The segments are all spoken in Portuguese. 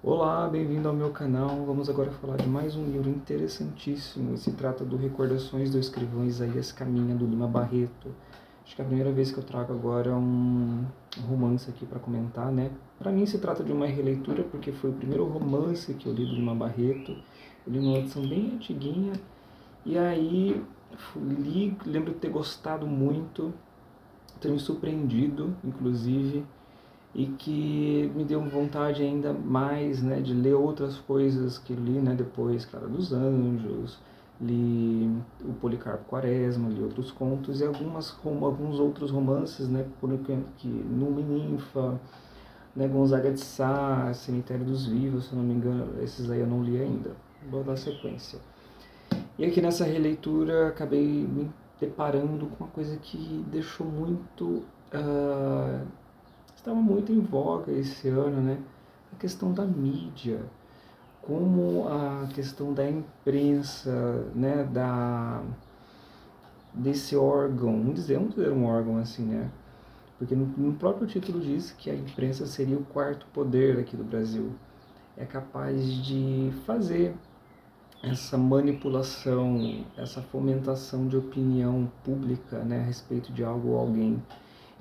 Olá, bem-vindo ao meu canal. Vamos agora falar de mais um livro interessantíssimo. Se trata do Recordações do Escrivão Isaías Caminha, do Lima Barreto. Acho que é a primeira vez que eu trago agora um romance aqui para comentar, né? Para mim se trata de uma releitura porque foi o primeiro romance que eu li do Lima Barreto. Eu li numa edição bem antiguinha e aí li, lembro de ter gostado muito, ter me surpreendido, inclusive, e que me deu vontade ainda mais, né, de ler outras coisas que li, né, depois, Clara dos Anjos, li o Policarpo Quaresma, li outros contos e alguns outros romances, né, por exemplo, que Numa e Ninfa, né, Gonzaga de Sá, Cemitério dos Vivos, se eu não me engano, esses aí eu não li ainda. Vou dar sequência. E aqui nessa releitura acabei me deparando com uma coisa que deixou muito estava muito em voga esse ano, né? A questão da mídia, como a questão da imprensa, né? Desse órgão, vamos dizer um órgão assim, né? Porque no próprio título diz que a imprensa seria o quarto poder aqui do Brasil. É capaz de fazer essa manipulação, essa fomentação de opinião pública, né, a respeito de algo ou alguém.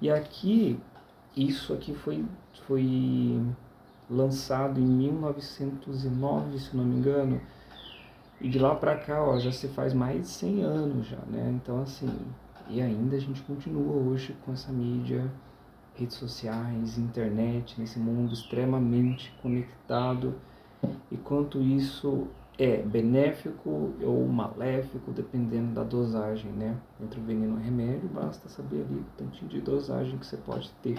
E aqui, isso aqui foi lançado em 1909, se não me engano, e de lá para cá, ó, já se faz mais de 100 anos já, né? Então, assim, e ainda a gente continua hoje com essa mídia, redes sociais, internet, nesse mundo extremamente conectado, e quanto isso é benéfico ou maléfico, dependendo da dosagem, né? Entre o veneno e o remédio, basta saber ali o tantinho de dosagem que você pode ter.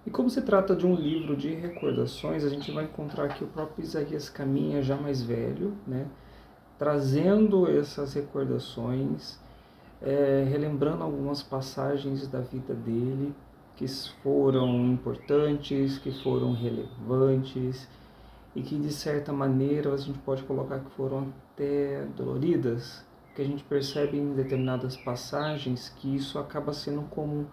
E como se trata de um livro de recordações, a gente vai encontrar aqui o próprio Isaías Caminha, já mais velho, né? Trazendo essas recordações, relembrando algumas passagens da vida dele que foram importantes, que foram relevantes e que de certa maneira a gente pode colocar que foram até doloridas, que a gente percebe em determinadas passagens que isso acaba sendo como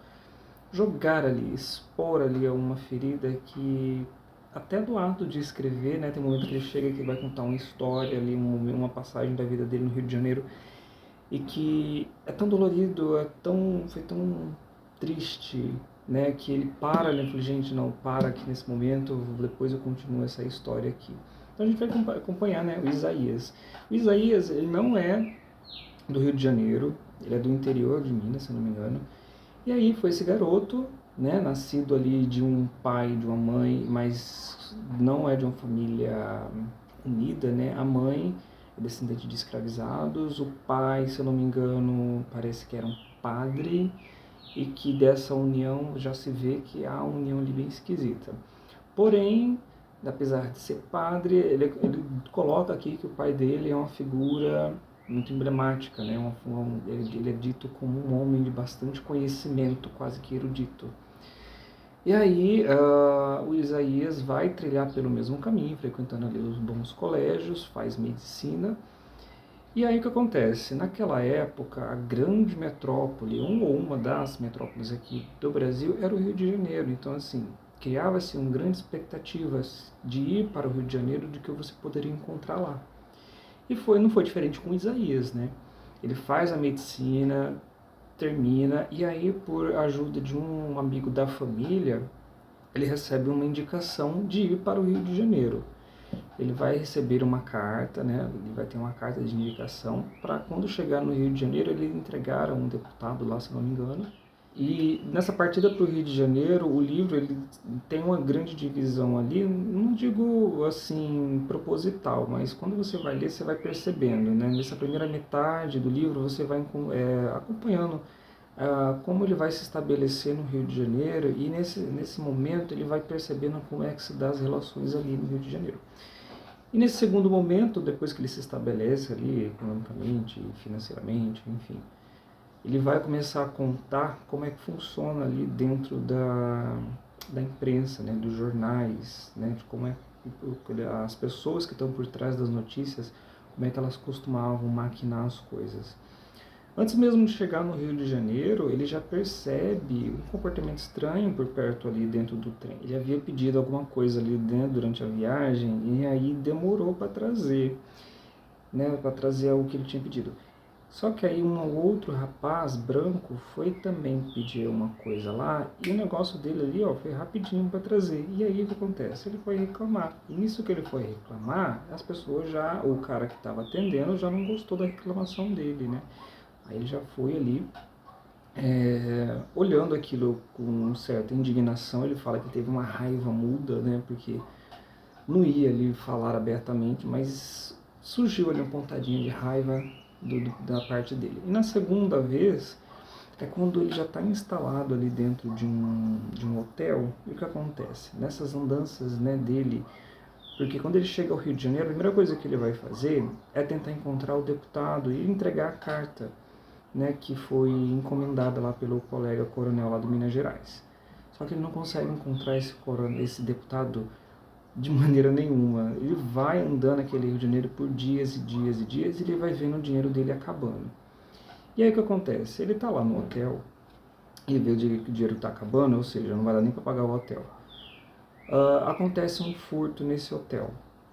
jogar ali, expor ali uma ferida que até do ato de escrever, né, tem um momento que ele chega que vai contar uma história ali, uma passagem da vida dele no Rio de Janeiro e que é tão dolorido, foi tão triste, né, que ele para, né, fala, gente, não, para aqui nesse momento, depois eu continuo essa história aqui. Então a gente vai acompanhar, né, o Isaías. O Isaías, ele não é do Rio de Janeiro, ele é do interior de Minas, se eu não me engano, e aí foi esse garoto, né, nascido ali de um pai e de uma mãe, mas não é de uma família unida, né? A mãe é descendente de escravizados, o pai, se eu não me engano, parece que era um padre, e que dessa união já se vê que há uma união ali bem esquisita. Porém, apesar de ser padre, ele coloca aqui que o pai dele é uma figura muito emblemática, né? Ele é dito como um homem de bastante conhecimento, quase que erudito. E aí o Isaías vai trilhar pelo mesmo caminho, frequentando ali os bons colégios, faz medicina. E aí o que acontece? Naquela época, a grande metrópole, uma das metrópoles aqui do Brasil, era o Rio de Janeiro. Então, assim, criava-se uma grande expectativa de ir para o Rio de Janeiro de que você poderia encontrar lá. E não foi diferente com Isaías, né? Ele faz a medicina, termina, e aí, por ajuda de um amigo da família, ele recebe uma indicação de ir para o Rio de Janeiro. Ele vai receber uma carta, né? Ele vai ter uma carta de indicação para quando chegar no Rio de Janeiro ele entregar a um deputado lá, se não me engano. E nessa partida para o Rio de Janeiro, o livro ele tem uma grande divisão ali, não digo assim proposital, mas quando você vai ler, você vai percebendo, né? Nessa primeira metade do livro, você vai acompanhando como ele vai se estabelecer no Rio de Janeiro e nesse momento ele vai percebendo como é que se dá as relações ali no Rio de Janeiro. E nesse segundo momento, depois que ele se estabelece ali economicamente, financeiramente, enfim, ele vai começar a contar como é que funciona ali dentro da imprensa, né, dos jornais, né, de como é as pessoas que estão por trás das notícias, como é que elas costumavam maquinar as coisas. Antes mesmo de chegar no Rio de Janeiro, ele já percebe um comportamento estranho por perto ali dentro do trem. Ele havia pedido alguma coisa ali dentro durante a viagem e aí demorou para trazer, né, para trazer o que ele tinha pedido. Só que aí um outro rapaz branco foi também pedir uma coisa lá e o negócio dele ali, ó, foi rapidinho para trazer. E aí o que acontece? Ele foi reclamar. E nisso que ele foi reclamar, as pessoas já, o cara que estava atendendo já não gostou da reclamação dele, né? Aí ele já foi ali, olhando aquilo com certa indignação. Ele fala que teve uma raiva muda, né? Porque não ia ali falar abertamente, mas surgiu ali uma pontadinha de raiva da parte dele. E na segunda vez, é quando ele já está instalado ali dentro de um hotel. E o que acontece? Nessas andanças, né, dele, porque quando ele chega ao Rio de Janeiro, a primeira coisa que ele vai fazer é tentar encontrar o deputado e entregar a carta, né, que foi encomendada lá pelo colega coronel lá do Minas Gerais. Só que ele não consegue encontrar esse deputado de maneira nenhuma. Ele vai andando aquele Rio de Janeiro por dias e dias e dias e ele vai vendo o dinheiro dele acabando. E aí o que acontece? Ele está lá no hotel e vê que o dinheiro está acabando, ou seja, não vai dar nem para pagar o hotel. Acontece um furto nesse hotel.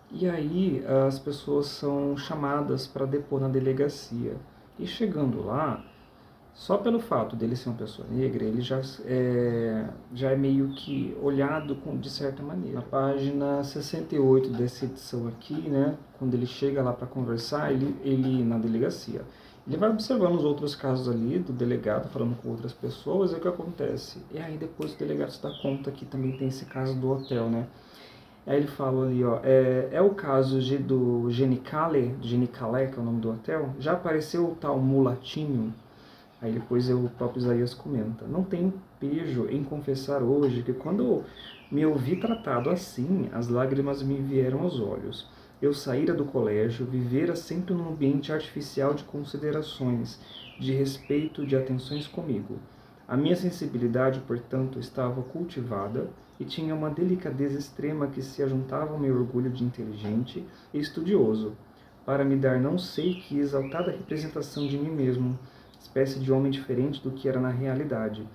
E aí as pessoas são chamadas para depor na delegacia. E chegando lá, só pelo fato dele ser uma pessoa negra, ele já é meio que olhado de certa maneira. Na página 68 dessa edição aqui, né, quando ele chega lá para conversar, ele na delegacia, ele vai observando os outros casos ali do delegado, falando com outras pessoas, e o que acontece? E aí depois o delegado se dá conta que também tem esse caso do hotel, né? Aí ele fala ali, ó, é o caso do Genicale, que é o nome do hotel, já apareceu o tal mulatinho. Aí depois o próprio Isaías comenta: não tenho pejo em confessar hoje que quando me ouvi tratado assim, as lágrimas me vieram aos olhos. Eu saíra do colégio, vivera sempre num ambiente artificial de considerações, de respeito, de atenções comigo. A minha sensibilidade, portanto, estava cultivada e tinha uma delicadeza extrema que se ajuntava ao meu orgulho de inteligente e estudioso, para me dar não sei que exaltada representação de mim mesmo, espécie de homem diferente do que era na realidade,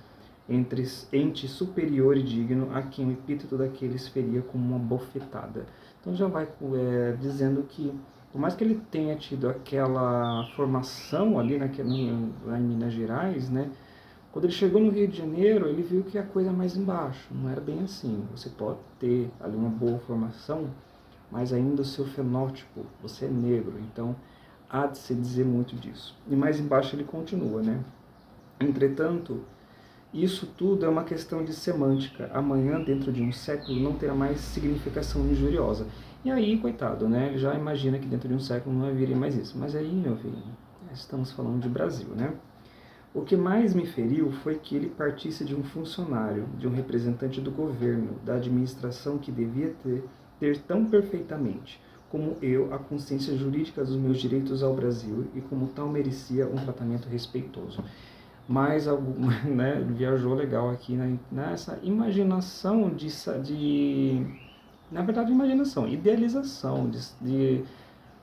entre ente superior e digno, a quem o epíteto daqueles feria como uma bofetada. Então já vai dizendo que, por mais que ele tenha tido aquela formação ali lá em Minas Gerais, né, quando ele chegou no Rio de Janeiro, ele viu que a coisa é mais embaixo, não era bem assim. Você pode ter ali uma boa formação, mas ainda o seu fenótipo, você é negro, então há de se dizer muito disso. E mais embaixo ele continua, né? Entretanto, isso tudo é uma questão de semântica. Amanhã, dentro de um século, não terá mais significação injuriosa. E aí, coitado, né? Ele já imagina que dentro de um século não haveria mais isso. Mas aí, meu filho, estamos falando de Brasil, né? O que mais me feriu foi que ele partisse de um funcionário, de um representante do governo, da administração que devia ter tão perfeitamente como eu a consciência jurídica dos meus direitos ao Brasil e como tal merecia um tratamento respeitoso. Mas né, viajou legal aqui nessa imaginação na verdade imaginação, idealização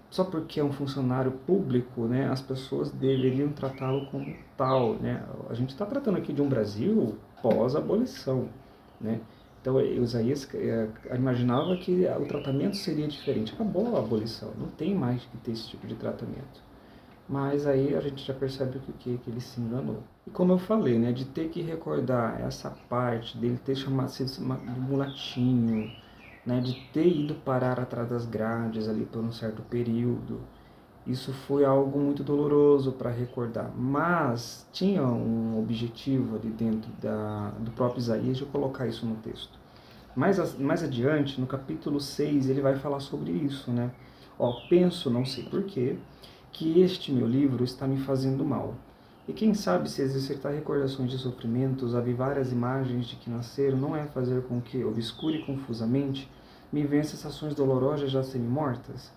só porque é um funcionário público, né, as pessoas deveriam tratá-lo como tal, né? A gente está tratando aqui de um Brasil pós-abolição, né? Então, Isaías imaginava que o tratamento seria diferente. Acabou a abolição, não tem mais que ter esse tipo de tratamento. Mas aí a gente já percebe que ele se enganou. E como eu falei, né, de ter que recordar essa parte dele ter sido chamado de mulatinho, né, de ter ido parar atrás das grades ali por um certo período, isso foi algo muito doloroso para recordar. Mas tinha um objetivo ali dentro do próprio Isaías de colocar isso no texto. Mais adiante, no capítulo 6, ele vai falar sobre isso, né? Ó, penso, não sei porquê, que este meu livro está me fazendo mal. E quem sabe se exercitar recordações de sofrimentos, avivar as imagens de que nasceram, não é fazer com que, obscure confusamente, me venha sensações dolorosas já semi-mortas?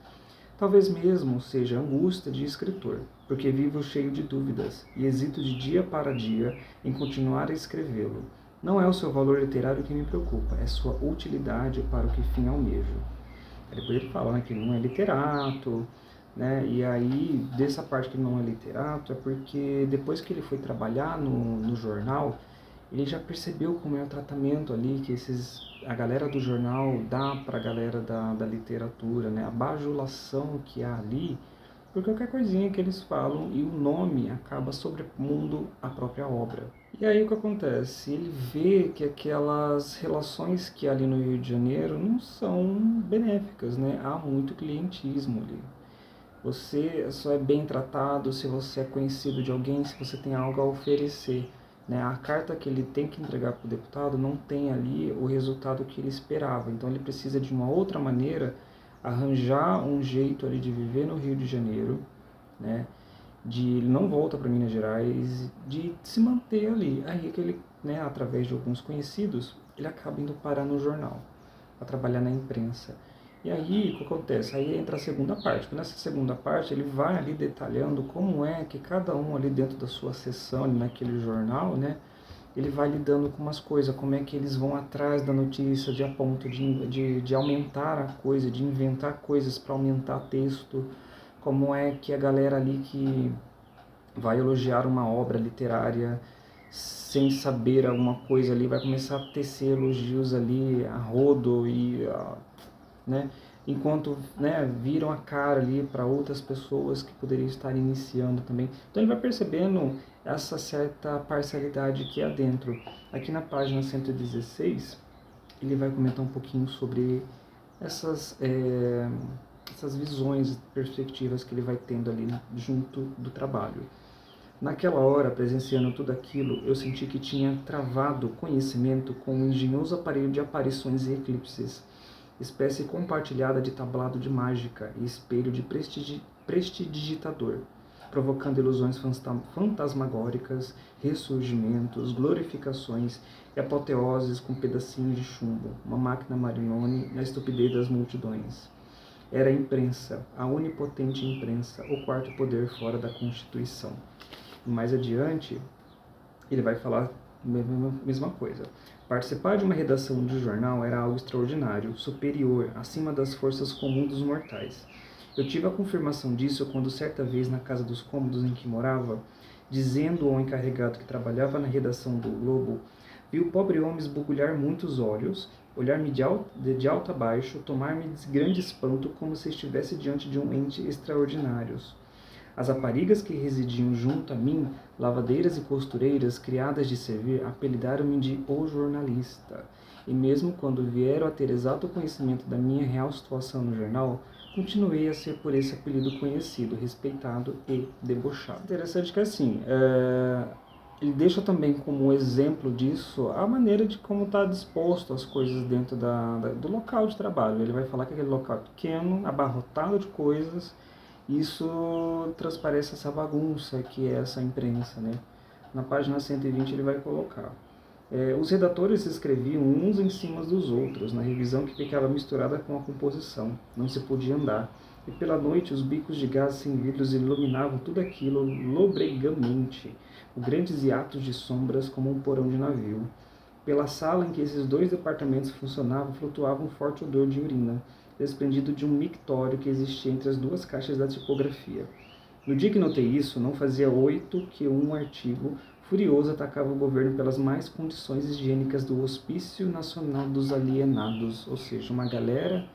Talvez mesmo seja angústia de escritor, porque vivo cheio de dúvidas e hesito de dia para dia em continuar a escrevê-lo. Não é o seu valor literário que me preocupa, é sua utilidade para o que fim almejo. Depois ele fala, né, que ele não é literato, né? E aí, dessa parte que ele não é literato, é porque depois que ele foi trabalhar no jornal, ele já percebeu como é o tratamento ali que a galera do jornal dá para a galera da literatura, né? A bajulação que há ali, por qualquer coisinha que eles falam e o nome acaba sobrepondo a própria obra. E aí o que acontece? Ele vê que aquelas relações que há ali no Rio de Janeiro não são benéficas, né? Há muito clientismo ali. Você só é bem tratado se você é conhecido de alguém, se você tem algo a oferecer, né? A carta que ele tem que entregar para o deputado não tem ali o resultado que ele esperava. Então ele precisa de uma outra maneira arranjar um jeito ali de viver no Rio de Janeiro, né? De ele não volta para Minas Gerais, de se manter ali. Aí que ele, né, através de alguns conhecidos, ele acaba indo parar no jornal, a trabalhar na imprensa. E aí, o que acontece? Aí entra a segunda parte. Porque nessa segunda parte, ele vai ali detalhando como é que cada um ali dentro da sua seção, ali naquele jornal, né? Ele vai lidando com umas coisas, como é que eles vão atrás da notícia de a ponto de aumentar a coisa, de inventar coisas para aumentar texto, como é que a galera ali que vai elogiar uma obra literária sem saber alguma coisa ali, vai começar a tecer elogios ali a rodo e né? Enquanto, né, viram a cara ali para outras pessoas que poderiam estar iniciando também. Então ele vai percebendo essa certa parcialidade que há dentro. Aqui na página 116, ele vai comentar um pouquinho sobre essas visões, perspectivas que ele vai tendo ali junto do trabalho. Naquela hora, presenciando tudo aquilo, eu senti que tinha travado conhecimento com um engenhoso aparelho de aparições e eclipses, espécie compartilhada de tablado de mágica e espelho de prestidigitador, provocando ilusões fantasmagóricas, ressurgimentos, glorificações e apoteoses com pedacinhos de chumbo, uma máquina Marignoni na estupidez das multidões. Era a imprensa, a onipotente imprensa, o quarto poder fora da Constituição. E mais adiante, ele vai falar a mesma coisa. Participar de uma redação de jornal era algo extraordinário, superior, acima das forças comuns dos mortais. Eu tive a confirmação disso quando certa vez na casa dos cômodos em que morava, dizendo ao encarregado que trabalhava na redação do Globo, vi o pobre homem esbugulhar muitos olhos, olhar-me de alto a baixo, tomar-me de grande espanto como se estivesse diante de um ente extraordinário. As raparigas que residiam junto a mim, lavadeiras e costureiras, criadas de servir, apelidaram-me de O Jornalista. E mesmo quando vieram a ter exato conhecimento da minha real situação no jornal, continuei a ser por esse apelido conhecido, respeitado e debochado. Interessante que assim, ele deixa também como exemplo disso a maneira de como está disposto as coisas dentro do local de trabalho. Ele vai falar que aquele local é pequeno, abarrotado de coisas. Isso transparece essa bagunça que é essa imprensa, né? Na página 120 ele vai colocar. Os redatores escreviam uns em cima dos outros, na revisão que ficava misturada com a composição. Não se podia andar. E pela noite os bicos de gás sem vidros iluminavam tudo aquilo lobregamente, com grandes hiatos de sombras como um porão de navio. Pela sala em que esses dois departamentos funcionavam flutuava um forte odor de urina, desprendido de um mictório que existia entre as duas caixas da tipografia. No dia que notei isso, não fazia 8 que um artigo furioso atacava o governo pelas más condições higiênicas do Hospício Nacional dos Alienados, ou seja, uma galera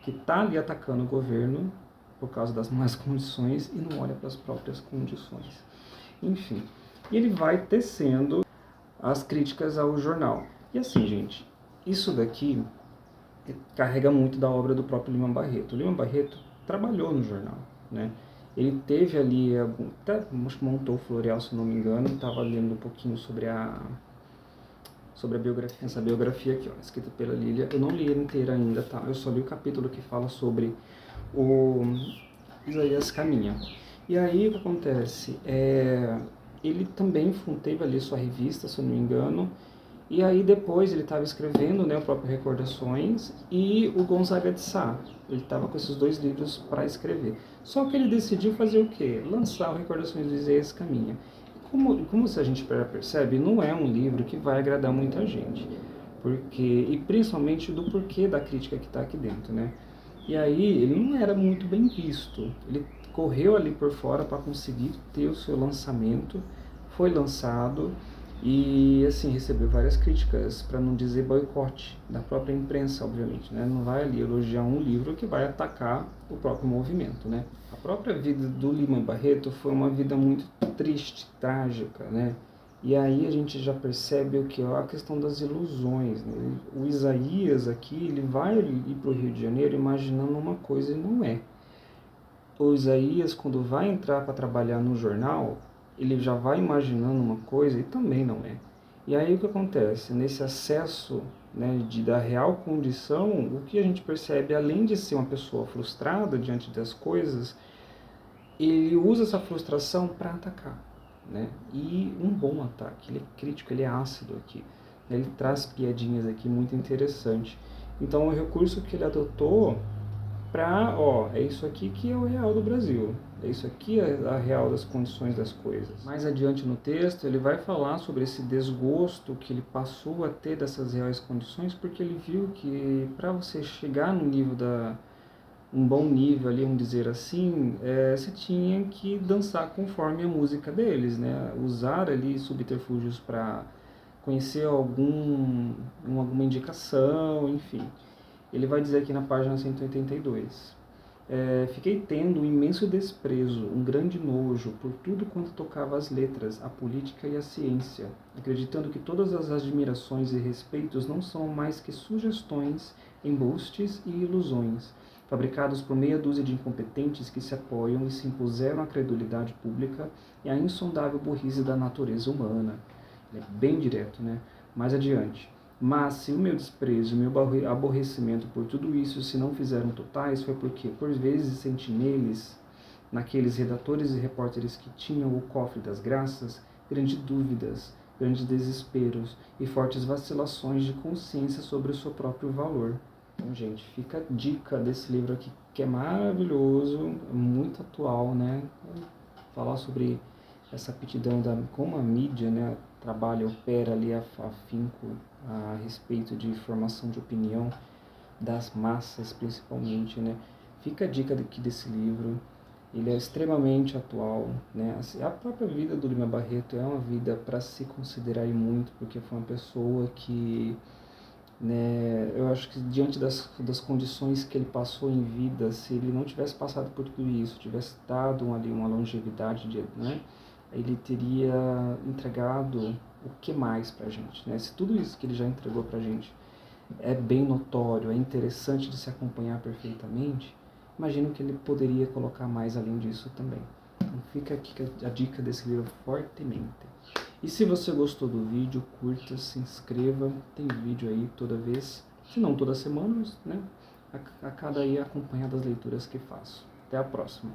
que está ali atacando o governo por causa das más condições e não olha para as próprias condições. Enfim, e ele vai tecendo as críticas ao jornal. E assim, gente, isso daqui carrega muito da obra do próprio Lima Barreto. O Lima Barreto trabalhou no jornal, né? Ele teve ali, até montou o Floreal, se não me engano, estava lendo um pouquinho sobre a biografia, essa biografia aqui, ó, escrita pela Lília. Eu não li ela inteira ainda, tá? Eu só li o capítulo que fala sobre o Isaías Caminha. E aí o que acontece? Ele também teve ali sua revista, se eu não me engano, e aí depois ele estava escrevendo, né, o próprio Recordações e o Gonzaga de Sá. Ele estava com esses dois livros para escrever. Só que ele decidiu fazer o quê? Lançar o Recordações do Isaías Caminha. Como se a gente percebe, não é um livro que vai agradar muita gente. E principalmente do porquê da crítica que está aqui dentro, né? E aí ele não era muito bem visto. Ele correu ali por fora para conseguir ter o seu lançamento, foi lançado e assim recebeu várias críticas, para não dizer boicote da própria imprensa, obviamente, né? Não vai ali elogiar um livro que vai atacar o próprio movimento, né? A própria vida do Lima Barreto foi uma vida muito triste, trágica, né? E aí a gente já percebe o que é a questão das ilusões, né? O Isaías aqui, ele vai ir para o Rio de Janeiro imaginando uma coisa e não é. O Isaías, quando vai entrar para trabalhar no jornal, ele já vai imaginando uma coisa e também não é. E aí o que acontece? Nesse acesso, né, da real condição, o que a gente percebe, além de ser uma pessoa frustrada diante das coisas, ele usa essa frustração para atacar, né? E um bom ataque, ele é crítico, ele é ácido aqui, né? Ele traz piadinhas aqui muito interessante. Então o recurso que ele adotou para, é isso aqui que é o real do Brasil, é isso aqui a real das condições das coisas. Mais adiante no texto, ele vai falar sobre esse desgosto que ele passou a ter dessas reais condições, porque ele viu que para você chegar no nível um bom nível ali, vamos dizer assim, você tinha que dançar conforme a música deles, né? Usar ali subterfúgios para conhecer alguma indicação, enfim. Ele vai dizer aqui na página 182. Fiquei tendo um imenso desprezo, um grande nojo por tudo quanto tocava as letras, a política e a ciência, acreditando que todas as admirações e respeitos não são mais que sugestões, embustes e ilusões, fabricados por meia dúzia de incompetentes que se apoiam e se impuseram à credulidade pública e à insondável burrice da natureza humana. Ele é bem direto, né? Mais adiante. Mas se o meu desprezo, o meu aborrecimento por tudo isso se não fizeram totais, foi porque, por vezes, senti neles, naqueles redatores e repórteres que tinham o cofre das graças, grandes dúvidas, grandes desesperos e fortes vacilações de consciência sobre o seu próprio valor. Então, gente, fica a dica desse livro aqui, que é maravilhoso, muito atual, né? Falar sobre essa aptidão como a mídia, né, trabalha, opera ali afinco a respeito de formação de opinião das massas, principalmente, né? Fica a dica aqui desse livro. Ele é extremamente atual, né? A própria vida do Lima Barreto é uma vida para se considerar e muito, porque foi uma pessoa que, né, eu acho que diante das condições que ele passou em vida, se ele não tivesse passado por tudo isso, tivesse dado ali uma longevidade, né, ele teria entregado o que mais pra gente, né? Se tudo isso que ele já entregou pra gente é bem notório, é interessante de se acompanhar perfeitamente, imagino que ele poderia colocar mais além disso também. Então fica aqui a dica desse livro fortemente. E se você gostou do vídeo, curta, se inscreva, tem vídeo aí toda vez, se não toda semana, né? A cada aí acompanhar das leituras que faço. Até a próxima.